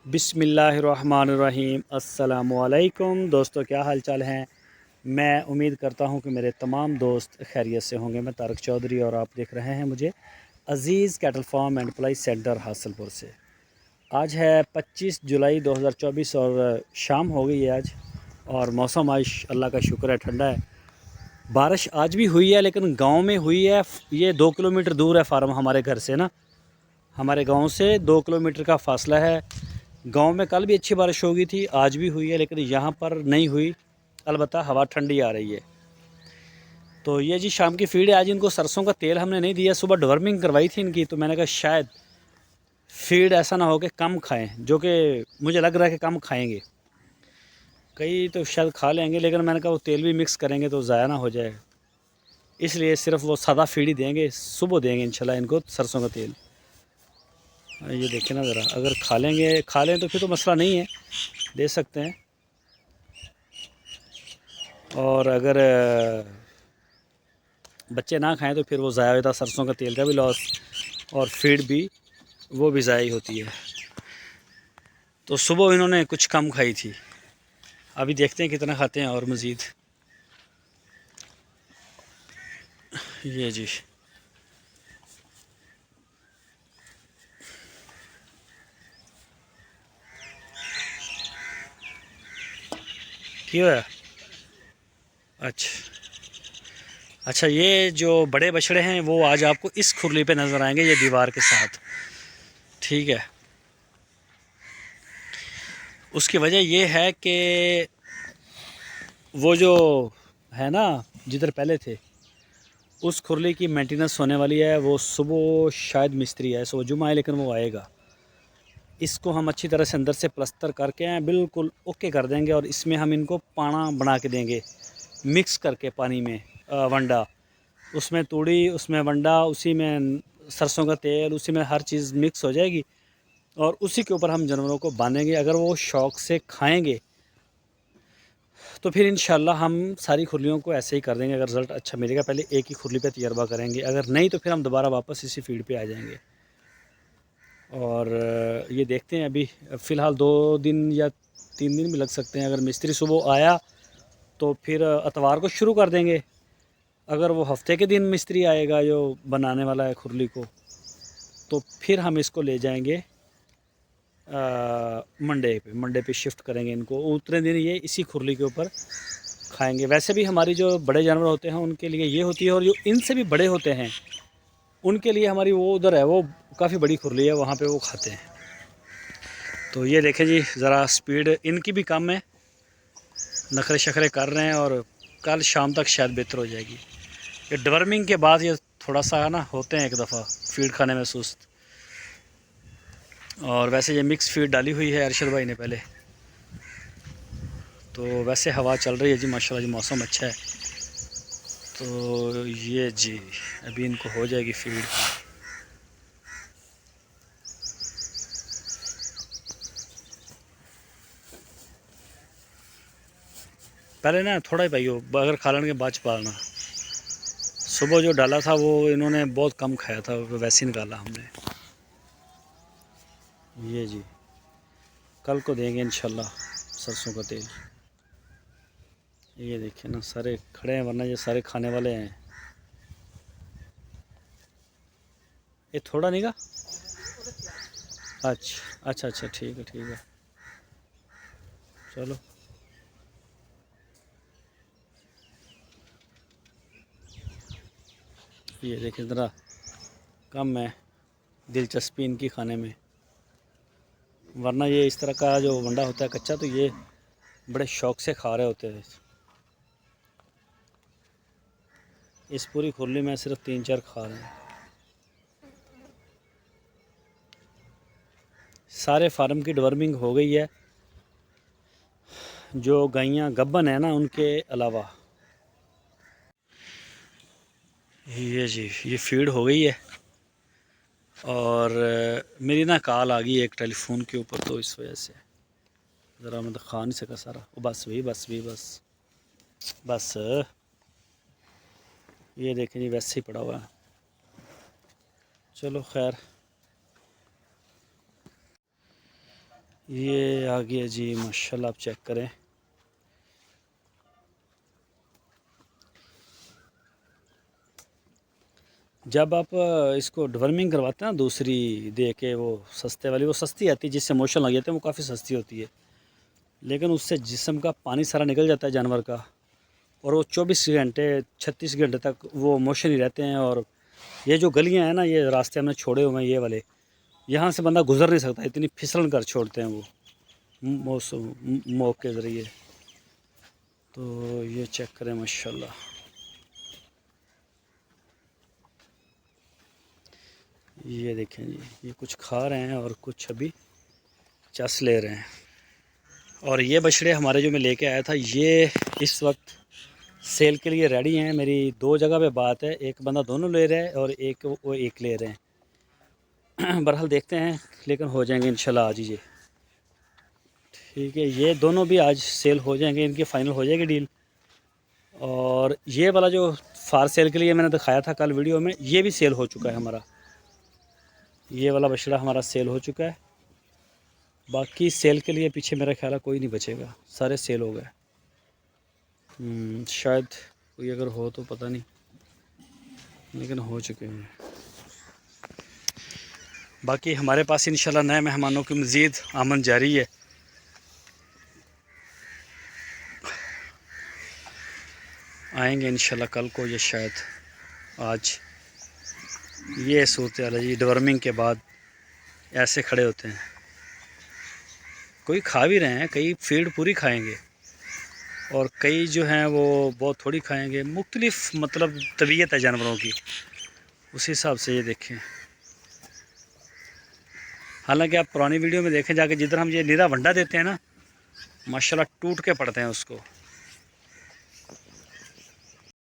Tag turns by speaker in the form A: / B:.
A: बिस्मिल्लाहिर्रहमानिर्रहीम। अस्सलामुअलैकुम दोस्तों, क्या हाल चाल हैं। मैं उम्मीद करता हूं कि मेरे तमाम दोस्त खैरियत से होंगे। मैं तारक चौधरी और आप देख रहे हैं मुझे Aziz cattle farm and ply centre Hasalpur से। आज है 25 जुलाई 2024 और शाम हो गई है आज, और मौसम आज अल्लाह का शुक्र है ठंडा है। बारिश आज भी हुई है लेकिन गांव में हुई है। ये 2 किलोमीटर दूर है फार्म हमारे घर से ना, हमारे गांव से 2 किलोमीटर का फासला है। गांव में कल भी अच्छी बारिश हो गई थी, आज भी हुई है, लेकिन यहाँ पर नहीं हुई। अलबत्ता हवा ठंडी आ रही है। तो ये जी शाम की फीड है। आज इनको सरसों का तेल हमने नहीं दिया, सुबह डिवर्मिंग करवाई थी इनकी, तो मैंने कहा शायद फीड ऐसा ना हो कि कम खाएं, जो कि मुझे लग रहा है कि कम खाएंगे। कई तो शायद खा लेंगे, लेकिन मैंने कहा वो तेल भी मिक्स करेंगे तो ज़ाया ना हो जाए, इसलिए सिर्फ वो सादा फीड ही देंगे। सुबह देंगे इंशाल्लाह इनको सरसों का तेल। ये देखें ना ज़रा, अगर खा लें तो फिर तो मसला नहीं है, दे सकते हैं। और अगर बच्चे ना खाएं तो फिर वो ज़ाया होता, सरसों का तेल का भी लॉस और फीड भी वो भी ज़ाया होती है। तो सुबह इन्होंने कुछ कम खाई थी, अभी देखते हैं कितना खाते हैं और मज़ीद। ये जी क्यों है। अच्छा अच्छा, ये जो बड़े बछड़े हैं वो आज आपको इस खुरली पे नज़र आएंगे, ये दीवार के साथ। ठीक है, उसकी वजह ये है कि वो जो है ना, जिधर पहले थे उस खुरली की मेंटेनेंस होने वाली है। वो सुबह शायद मिस्त्री है, सो जुमा है, लेकिन वो आएगा। इसको हम अच्छी तरह से अंदर से प्लस्तर करके बिल्कुल ओके कर देंगे, और इसमें हम इनको पाना बना के देंगे मिक्स करके पानी में। वंडा उसमें, तूड़ी उसमें, वंडा उसी में, सरसों का तेल उसी में, हर चीज़ मिक्स हो जाएगी, और उसी के ऊपर हम जानवरों को बांधेंगे। अगर वो शौक़ से खाएंगे तो फिर इंशाल्लाह हम सारी खुरलियों को ऐसे ही कर देंगे। अगर रिज़ल्ट अच्छा मिलेगा, पहले एक ही खुरली पे तजर्बा करेंगे, अगर नहीं तो फिर हम दोबारा वापस इसी फील्ड पे आ जाएंगे। और ये देखते हैं, अभी फ़िलहाल 2 दिन या 3 दिन भी लग सकते हैं। अगर मिस्त्री सुबह आया तो फिर इतवार को शुरू कर देंगे। अगर वो हफ्ते के दिन मिस्त्री आएगा जो बनाने वाला है खुरली को, तो फिर हम इसको ले जाएंगे मंडे पे शिफ्ट करेंगे इनको। उतने दिन ये इसी खुरली के ऊपर खाएंगे। वैसे भी हमारी जो बड़े जानवर होते हैं उनके लिए ये होती है, और जो इनसे भी बड़े होते हैं उनके लिए हमारी वो उधर है, वो काफ़ी बड़ी खुरली है, वहाँ पे वो खाते हैं। तो ये देखें जी, ज़रा स्पीड इनकी भी कम है, नखरे शखरे कर रहे हैं, और कल शाम तक शायद बेहतर हो जाएगी। ये डिवर्मिंग के बाद ये थोड़ा सा ना होते हैं एक दफ़ा फीड खाने में सुस्त। और वैसे ये मिक्स फीड डाली हुई है अरशद भाई ने पहले। तो वैसे हवा चल रही है जी माशाल्लाह जी, मौसम अच्छा है। तो ये जी अभी इनको हो जाएगी फीड। पहले ना थोड़ा ही पाइयो, अगर खालन के बाद पालना। सुबह जो डाला था वो इन्होंने बहुत कम खाया था, वैसे ही निकाला हमने। ये जी कल को देंगे इंशाल्लाह सरसों का तेल। ये देखिए ना, सारे खड़े हैं, वरना ये सारे खाने वाले हैं। ये थोड़ा नहीं का। अच्छा अच्छा अच्छा, ठीक है ठीक है, चलो। ये देखिए ज़रा, कम है दिलचस्पी इनकी खाने में, वरना ये इस तरह का जो वंडा होता है कच्चा, तो ये बड़े शौक़ से खा रहे होते हैं। इस पूरी खुरली में सिर्फ 3-4 खा रहे हैं। सारे फार्म की डिवर्मिंग हो गई है, जो गायें गब्बन है ना उनके अलावा। ये जी ये फीड हो गई है, और मेरी ना कॉल आ गई एक टेलीफोन के ऊपर, तो इस वजह से ज़रा मैं खा नहीं सका सारा। बस भी बस भी बस बस। ये देखें जी वैसे ही पड़ा हुआ है। चलो खैर, ये आ गया जी माशाल्लाह, आप चेक करें। जब आप इसको डिवर्मिंग करवाते हैं ना, दूसरी दे के, वो सस्ते वाली, वो सस्ती आती है, जिससे मोशन लग जाते हैं, वो काफ़ी सस्ती होती है, लेकिन उससे जिस्म का पानी सारा निकल जाता है जानवर का, और वो 24 घंटे 36 घंटे तक वो मोशन ही रहते हैं। और ये जो गलियां हैं ना, ये रास्ते हमने छोड़े हुए हैं ये वाले, यहाँ से बंदा गुजर नहीं सकता, इतनी फिसलन कर छोड़ते हैं वो मौसम मोक के ज़रिए। तो ये चेक करें माशाल्लाह, ये देखें जी, ये कुछ खा रहे हैं और कुछ अभी चस ले रहे हैं। और ये बछड़े हमारे जो मैं लेके आया था, ये इस वक्त सेल के लिए रेडी हैं। मेरी 2 जगह पे बात है, एक बंदा दोनों ले रहा है और एक वो एक ले रहे हैं। बहरहाल देखते हैं, लेकिन हो जाएंगे इंशाल्लाह आज ही ये। ठीक है, ये दोनों भी आज सेल हो जाएंगे, इनकी फ़ाइनल हो जाएगी डील। और ये वाला जो फार सेल के लिए मैंने दिखाया था कल वीडियो में, ये भी सेल हो चुका है हमारा। ये वाला बछड़ा हमारा सेल हो चुका है। बाकी सेल के लिए पीछे मेरा ख्याल है कोई नहीं बचेगा, सारे सेल हो गए। शायद कोई अगर हो तो पता नहीं, लेकिन हो चुके हैं। बाकी हमारे पास इंशाल्लाह नए मेहमानों की मज़ीद आमद जारी है। आएंगे इंशाल्लाह कल को, ये शायद आज। ये सूरत हाल है जी, डिवर्मिंग के बाद ऐसे खड़े होते हैं। कोई खा भी रहे हैं, कई फीड पूरी खाएंगे और कई जो हैं वो बहुत थोड़ी खाएंगे। मुख्तलिफ मतलब तबीयत है जानवरों की, उसी हिसाब से ये देखें। हालांकि आप पुरानी वीडियो में देखें जाके, जिधर हम ये नीरा वंडा देते हैं ना, माशाल्लाह टूट के पड़ते हैं उसको।